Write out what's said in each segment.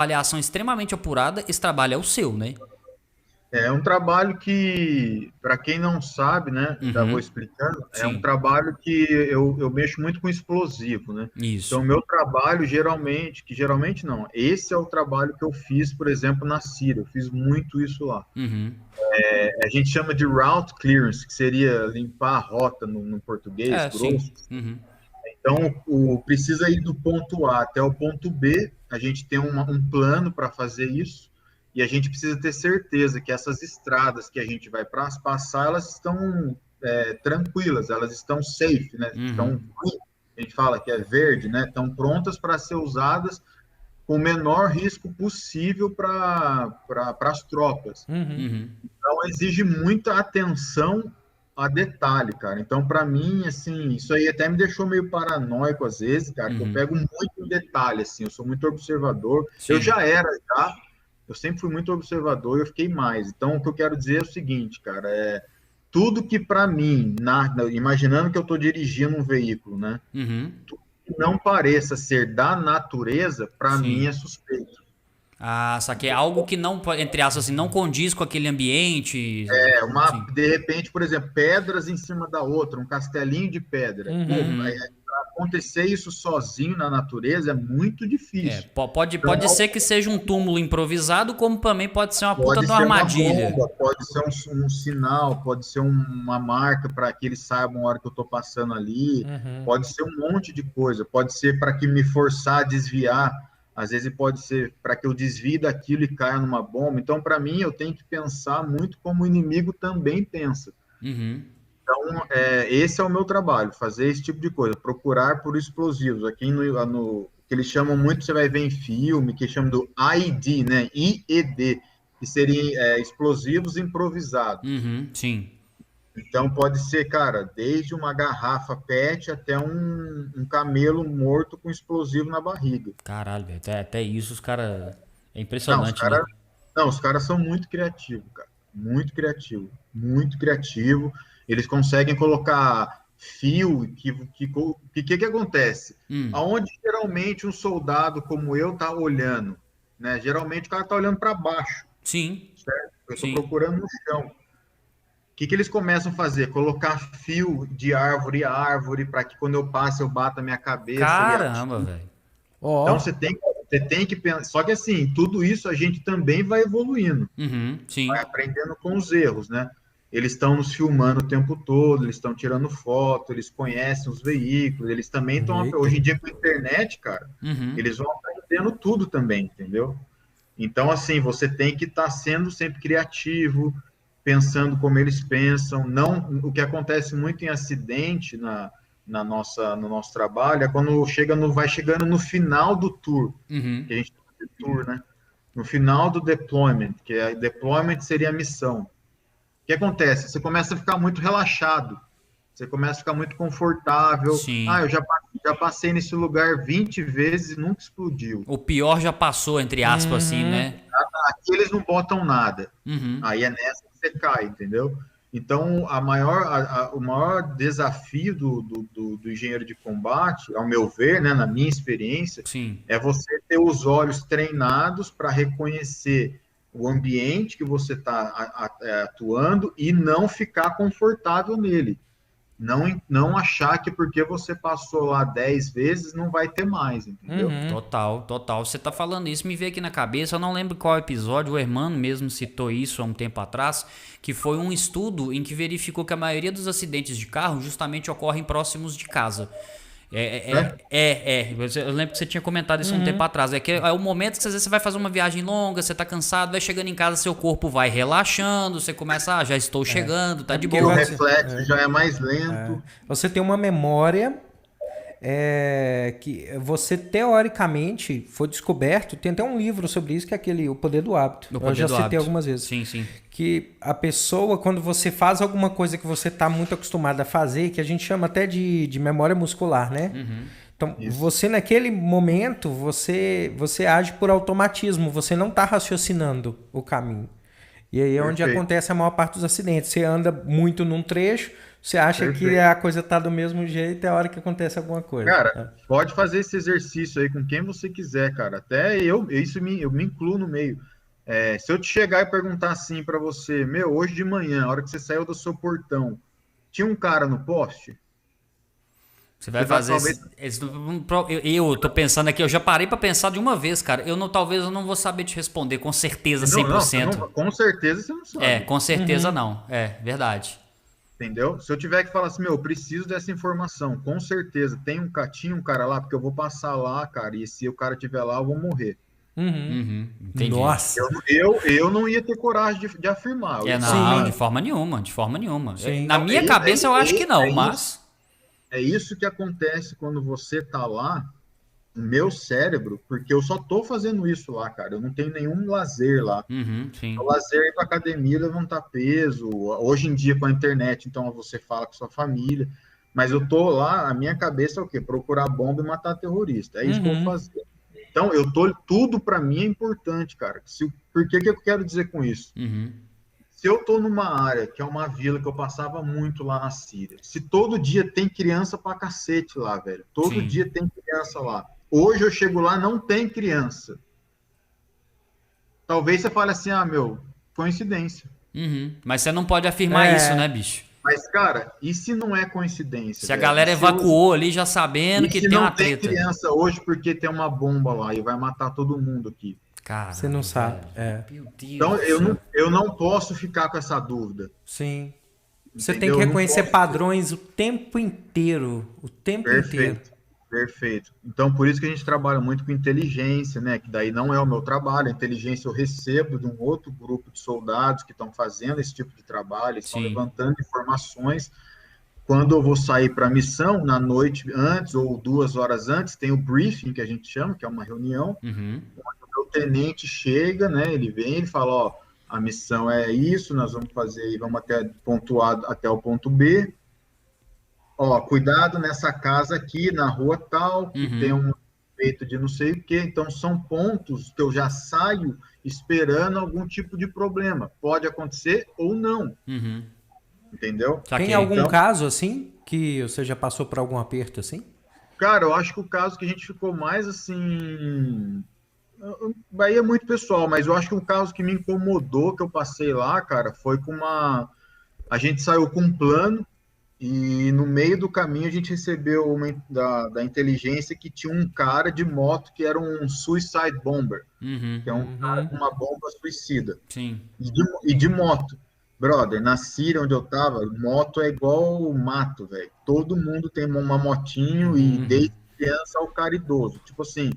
avaliação extremamente apurada, esse trabalho é o seu, né? É um trabalho que, para quem não sabe, né, já vou Uhum. explicando, é um Sim. trabalho que eu mexo muito com explosivo, né? Isso. Então, meu trabalho geralmente, que geralmente não, esse é o trabalho que eu fiz, por exemplo, na Síria, eu fiz muito isso lá. Uhum. A gente chama de route clearance, que seria limpar a rota no português É, sim. grosso. Uhum. Então, precisa ir do ponto A até o ponto B, a gente tem um plano para fazer isso, e a gente precisa ter certeza que essas estradas que a gente vai passar, elas estão tranquilas, elas estão safe, né? Uhum. Estão, a gente fala que é verde, né? Estão prontas para ser usadas com o menor risco possível para as tropas. Uhum. Uhum. Então, exige muita atenção a detalhe, cara. Então, para mim, assim, isso aí até me deixou meio paranoico às vezes, cara, que eu Uhum. pego muito em detalhe, assim, eu sou muito observador. Eu Sim. já era, já, eu sempre fui muito observador e eu fiquei mais. Então, o que eu quero dizer é o seguinte, cara, tudo que para mim, imaginando que eu estou dirigindo um veículo, né, Uhum. que não pareça ser da natureza, para mim Sim. é suspeito. Ah, saquei. Algo que não, entre aspas, assim, não condiz com aquele ambiente. Sim. De repente, por exemplo, pedras em cima da outra, um castelinho de pedra. Pô, Uhum. Uhum. acontecer isso sozinho na natureza é muito É, difícil. Então, pode ser que seja um túmulo improvisado, como também pode ser uma puta pode de uma ser uma armadilha. bomba, pode ser um sinal, pode ser uma marca para que eles saibam a hora que eu estou passando ali, Uhum. pode ser um monte de coisa, pode ser para que me forçar a desviar, às vezes pode ser para que eu desvie daquilo e caia numa bomba. Então, para mim, eu tenho que pensar muito como o inimigo também pensa. Uhum. Então, esse é o meu trabalho, fazer esse tipo de coisa, procurar por explosivos. Aqui que eles chamam muito, você vai ver em filme, que chamam do IED, né? IED, que seriam explosivos improvisados. Uhum. Sim. Então, pode ser, cara, desde uma garrafa PET até um camelo morto com explosivo na barriga. Caralho, velho. Até isso os caras. É Não, impressionante, né? os caras são muito criativos, cara. Muito criativo, muito criativo. Eles conseguem colocar fio que acontece? Hum. Aonde geralmente um soldado como eu tá olhando, né? Geralmente o cara tá olhando para baixo, Sim. certo? Eu estou Sim. procurando no chão. Que eles começam a fazer? Colocar fio de árvore a árvore para que quando eu passe eu bata a minha cabeça e Caramba, atire. velho. Então Ó. você tem que pensar. Só que assim, tudo isso a gente também vai evoluindo, Uhum. Sim. aprendendo com os erros, né? Eles estão nos filmando o tempo todo, eles estão tirando foto, eles conhecem os veículos, eles também estão. Eita. Hoje em dia, com a internet, cara, Uhum. eles vão aprendendo tudo também, entendeu? Então, assim, você tem que estar sendo sempre criativo, pensando como eles pensam. Não, o que acontece muito em acidente no nosso trabalho é quando vai chegando no final do tour, Uhum. que a gente chama de tour, né? No final do deployment, que deployment seria a missão. O que acontece? Você começa a ficar muito relaxado, você começa a ficar muito confortável. Ah, Sim. já passei nesse lugar 20 vezes e nunca explodiu. O pior já passou, entre aspas, assim, Uhum. né? Aqui eles não botam nada. Uhum. Aí é nessa que você cai, entendeu? Então, o maior desafio do engenheiro de combate, ao meu ver, né, na minha experiência, Sim. é você ter os olhos treinados para reconhecer o ambiente que você está atuando e não ficar confortável nele. Não achar que porque você passou lá 10 vezes não vai ter mais, entendeu? Uhum. Total, total. Você tá falando isso, me veio aqui na cabeça. Eu não lembro qual episódio, o Hermano mesmo citou isso há um tempo atrás, que foi um estudo em que verificou que a maioria dos acidentes de carro justamente ocorrem próximos de casa. Né? Eu lembro que você tinha comentado isso há um tempo Uhum. atrás. É que é o momento que às vezes você vai fazer uma viagem longa, você tá cansado, vai chegando em casa, seu corpo vai relaxando, você começa, já estou chegando, tá É de porque E o boa. reflexo já é mais lento. você tem uma memória que você teoricamente foi descoberto. Tem até um livro sobre isso que é aquele O Poder do Hábito. No Eu poder já do citei hábito. algumas vezes. Sim, sim. Que a pessoa, quando você faz alguma coisa que você está muito acostumado a fazer, que a gente chama até de memória muscular, né? Então, Isso. você naquele momento, você age por automatismo, você não está raciocinando o caminho. E aí é onde Perfeito. acontece a maior parte dos acidentes. Você anda muito num trecho, você acha que Perfeito. a coisa tá do mesmo jeito, é a hora que acontece alguma coisa. Cara, pode fazer esse exercício aí com quem você quiser, cara. Até eu me incluo no meio. Se eu te chegar e perguntar assim pra você, meu, hoje de manhã, a hora que você saiu do seu portão, tinha um cara no poste? Você Você vai vai fazer talvez. eu tô pensando aqui, eu já parei pra pensar de uma vez, cara. Talvez eu não vou saber te responder com certeza Não, não, você 100%. não, com certeza você não sabe. Com certeza não. É, verdade. Entendeu? Se eu tiver que falar assim, meu, eu preciso dessa informação, com certeza, tinha um cara lá, porque eu vou passar lá, cara, e se o cara estiver lá, eu vou morrer. Uhum, entendi. Nossa. Eu não ia ter coragem de afirmar. Eu ia falar, Não, de Sim, mano, forma nenhuma, de forma nenhuma. sim. Na não, minha cabeça eu acho que não, isso, mas. é isso que acontece quando você tá lá, no meu cérebro, porque eu só tô fazendo isso lá, cara. Eu não tenho nenhum lazer lá. Uhum, O sim. lazer é ir pra academia, levantar peso. Hoje em dia, com a internet, então você fala com sua família. Mas eu tô lá, a minha cabeça é o quê? Procurar bomba e matar terrorista. É isso que eu vou Uhum. fazer. Então, tudo para mim é importante, cara. Por que eu quero dizer com isso? Uhum, Se eu tô numa área que é uma vila que eu passava muito lá na Síria, se todo dia tem criança pra cacete lá, velho, todo sim. dia tem criança lá. Hoje eu chego lá, não tem criança. Talvez você fale assim, ah, meu, coincidência. Uhum. Mas você não pode afirmar isso, né, É, bicho? Mas, cara, e se não é coincidência, Se a velho? galera evacuou ali já sabendo E que se tem uma não tem treta. criança hoje porque tem uma bomba lá e vai matar todo mundo aqui? você não Caramba, sabe. velho. É, Meu Deus Então, do céu. eu não posso ficar com essa dúvida, sim. Você tem que entendeu? Eu não reconhecer posso. padrões o tempo inteiro. O tempo inteiro. Perfeito, perfeito. Então, por isso que a gente trabalha muito com inteligência, né? Que daí não é o meu trabalho. A inteligência eu recebo de um outro grupo de soldados que estão fazendo esse tipo de trabalho, estão Sim. levantando informações. Quando eu vou sair para a missão, na noite antes ou 2 horas antes, tem o briefing que a gente chama, que é uma reunião. Uhum. O tenente chega, né? Ele vem, ele fala, ó, a missão é isso, nós vamos fazer, vamos até ponto A até o ponto B. Ó, cuidado nessa casa aqui, na rua tal, que tem Uhum. um feito de não sei o quê. Então, são pontos que eu já saio esperando algum tipo de problema. Pode acontecer ou não, Uhum. entendeu? Tem Saquei. algum Então, caso assim que você já passou por algum aperto assim? cara, eu acho que o caso que a gente ficou mais assim. Bahia é muito pessoal, mas eu acho que o caso que me incomodou que eu passei lá, cara, foi com uma. A gente saiu com um plano. E no meio do caminho a gente recebeu da inteligência que tinha um cara de moto que era um suicide bomber, Uhum. que é um cara com uma bomba suicida, Sim. e de moto. Brother, na Síria onde eu tava, moto é igual mato, velho. Todo mundo tem uma motinho e desde criança ao cara idoso. Tipo assim,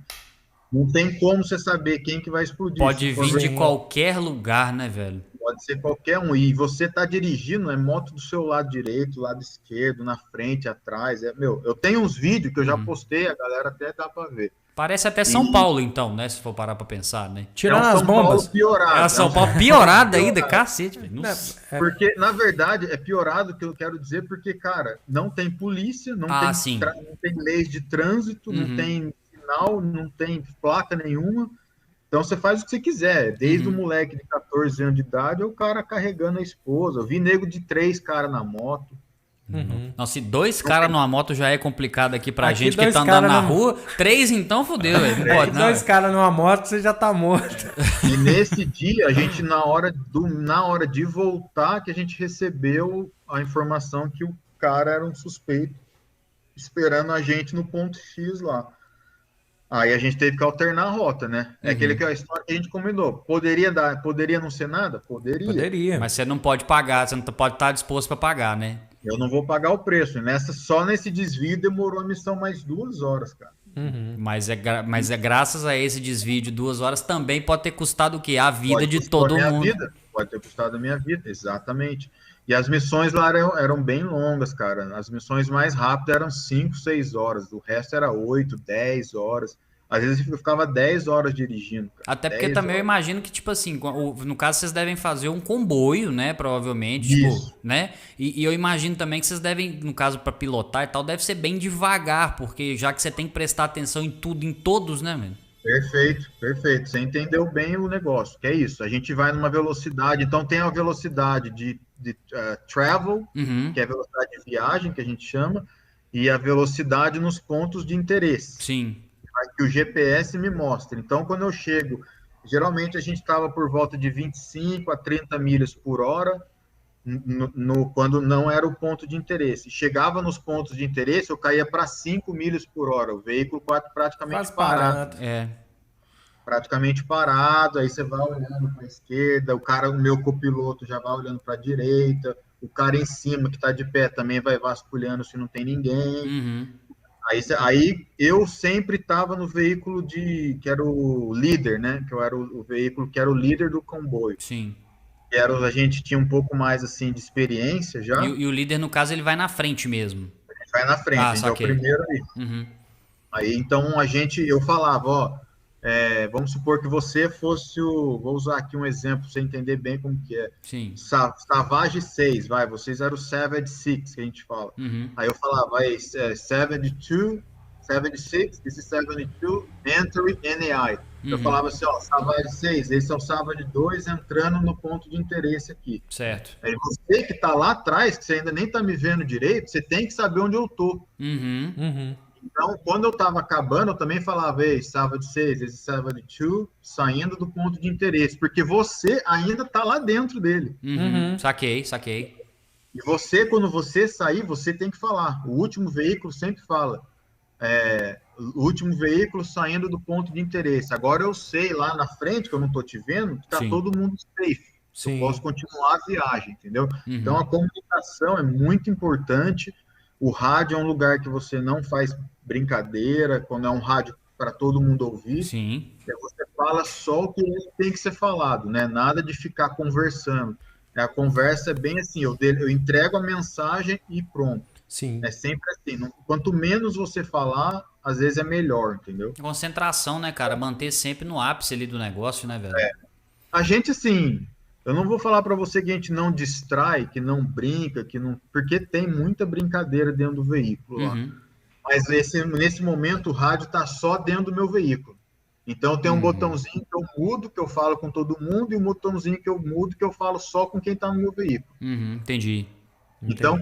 não tem como você saber quem que vai explodir. Se Pode for vir de Sim. qualquer lugar, né, velho? Pode ser qualquer um. E você tá dirigindo, é moto do seu lado direito, lado esquerdo, na frente, atrás. Meu, eu tenho uns vídeos que eu já postei, a galera até dá para ver. Parece até São E Paulo, então, né? Se for parar pra pensar, né? é um Tirando as São Paulo bombas. É piorado. São Um Paulo São Paulo piorada ainda, piorado. cacete, velho. Nossa. Porque, na verdade, é piorado que eu quero dizer, porque, cara, não tem polícia, Ah, sim. não tem leis de trânsito, não Uhum. tem sinal, não tem placa nenhuma. Então você faz o que você quiser, desde o Uhum. moleque de 14 anos de idade ao cara carregando a esposa. Eu vi nego de 3 caras na moto. Nossa, se dois Não caras tem numa moto já é complicado aqui pra Aqui gente que dois tá andando cara na num- rua. Três, então, fudeu, velho. Não pode, não. Dois Velho. caras numa moto, você já tá morto. E nesse dia, a gente, na hora de voltar, que a gente recebeu a informação que o cara era um suspeito, esperando a gente no ponto X lá. Aí a gente teve que alternar a rota, né? É aquele que é a história que a gente combinou. Poderia não ser nada? Poderia. Poderia. Mas você não pode pagar, você não pode estar disposto pra pagar, né? Eu não vou pagar o preço. Só nesse desvio demorou a missão mais 2 horas, cara. Mas é graças a esse desvio de 2 horas também pode ter custado o quê? A vida Pode de custar a todo minha mundo. vida, pode ter custado a minha vida, exatamente. E as missões lá eram bem longas, cara. As missões mais rápidas eram 5, 6 horas, o resto era 8, 10 horas. Às vezes eu ficava 10 horas dirigindo, cara. Até porque 10 também eu horas. imagino que, tipo assim, no caso vocês devem fazer um comboio, né? Provavelmente, tipo, Isso. né? E eu imagino também que vocês devem, no caso, pra pilotar e tal, deve ser bem devagar, porque já que você tem que prestar atenção em tudo, em todos, né, mano? Perfeito, perfeito. Você entendeu bem o negócio, que é isso. A gente vai numa velocidade, então tem a velocidade de travel, Uhum. que é a velocidade de viagem, que a gente chama, e a velocidade nos pontos de interesse, Sim. que o GPS me mostra. Então, quando eu chego, geralmente a gente estava por volta de 25 a 30 milhas por hora, quando não era o ponto de interesse. Chegava nos pontos de interesse, eu caía para 5 milhas por hora, o veículo praticamente Quase parado. parando. É. Praticamente parado, aí você vai olhando para a esquerda, o meu copiloto já vai olhando para a direita, o cara em cima que está de pé também vai vasculhando se não tem ninguém. Uhum. Aí eu sempre estava no veículo que era o líder, né? Que eu era o veículo que era o líder do comboio. Sim. A gente tinha um pouco mais assim de experiência E, já, e o líder, no caso, ele vai na frente mesmo. a gente vai na frente, Ah, a gente é o saquei. primeiro ali. Uhum. Aí então eu falava, ó, vamos supor que você fosse vou usar aqui um exemplo para você entender bem como que é. Sim. Savage 6, vai, vocês eram o Savage 6 que a gente fala. Uhum. Aí eu falava, aí, 72, 76, this is 72, entry NAI. Eu Uhum. falava assim, ó, Savage 6, esse é o Savage 2 entrando no ponto de interesse aqui. Certo. Aí você que está lá atrás, que você ainda nem está me vendo direito, você tem que saber onde eu tô. Uhum. Uhum. Então, quando eu estava acabando, eu também falava, ei, Savage 6, esse Savage 2, saindo do ponto de interesse, porque você ainda está lá dentro dele. Uhum. Saquei, saquei. E você, quando você sair, você tem que falar. O último veículo sempre fala. O último veículo saindo do ponto de interesse. Agora eu sei lá na frente, que eu não estou te vendo, que está Sim. todo mundo safe. Eu posso Sim. continuar a viagem, entendeu? Então Uhum. a comunicação é muito importante. O rádio é um lugar que você não faz brincadeira, quando é um rádio para todo mundo ouvir. Sim. Você fala só o que tem que ser falado, né? Nada de ficar conversando. A conversa é bem assim, eu entrego a mensagem e pronto. Sim. É sempre assim. Quanto menos você falar, às vezes é melhor, entendeu? Concentração, né, cara? Manter sempre no ápice ali do negócio, né, velho? A gente, assim, eu não vou falar para você que a gente não distrai, que não brinca, porque tem muita brincadeira dentro do veículo lá. Uhum. Mas nesse momento o rádio está só dentro do meu veículo. Então tem um botãozinho que eu mudo, que eu falo com todo mundo, e um botãozinho que eu mudo, que eu falo só com quem está no meu veículo. Uhum. Entendi. Então,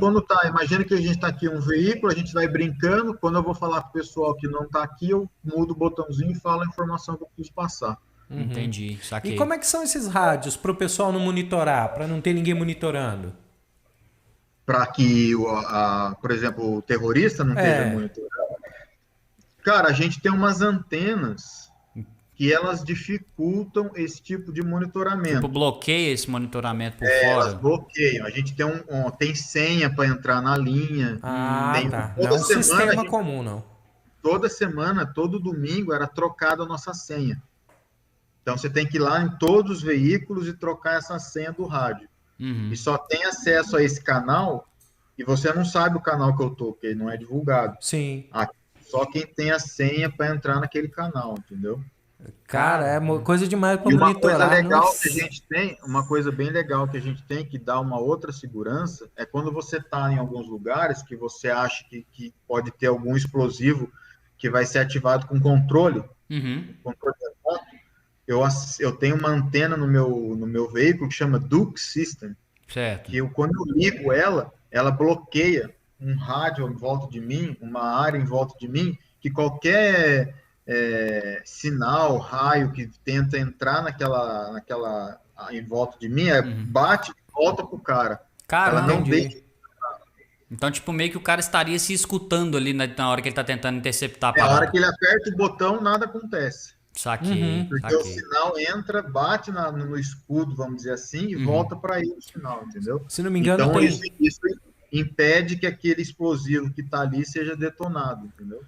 imagina que a gente está aqui um veículo, a gente vai brincando, quando eu vou falar com o pessoal que não está aqui, eu mudo o botãozinho e falo a informação que eu preciso passar. Entendi. E Saquei. como é que são esses rádios para o pessoal não monitorar, para não ter ninguém monitorando? Para que, por exemplo, o terrorista não esteja É. monitorando. Cara, a gente tem umas antenas que elas dificultam esse tipo de monitoramento. Tipo, bloqueia esse monitoramento por Elas fora. bloqueiam. A gente tem senha para entrar na linha. Ah, tá. Não é Toda um semana, sistema comum, não. toda semana, todo domingo era trocada a nossa senha. Então você tem que ir lá em todos os veículos e trocar essa senha do rádio. Uhum. E só tem acesso a esse canal e você não sabe o canal que eu tô, porque ele não é divulgado. Sim. Só quem tem a senha para entrar naquele canal, entendeu? Cara, é coisa demais para E uma coisa monitorar. legal Nossa. que a gente tem, uma coisa bem legal que a gente tem, que dá uma outra segurança, é quando você está em alguns lugares que você acha que pode ter algum explosivo que vai ser ativado com controle remoto. Eu tenho uma antena no meu veículo que chama Duke System, Certo. que quando eu ligo ela bloqueia um rádio em volta de mim, uma área em volta de mim, que qualquer sinal, raio que tenta entrar naquela em volta de mim, bate e volta pro cara. Ela Caramba. não deixa. Então, tipo, meio que o cara estaria se escutando ali na hora que ele tá tentando interceptar a A hora parada. que ele aperta o botão, nada acontece. Saquei, Porque o saquei. sinal entra, bate no escudo, vamos dizer assim, e volta para ele o sinal, entendeu? Se não me engano, Então, tem. isso impede que aquele explosivo que está ali seja detonado, entendeu?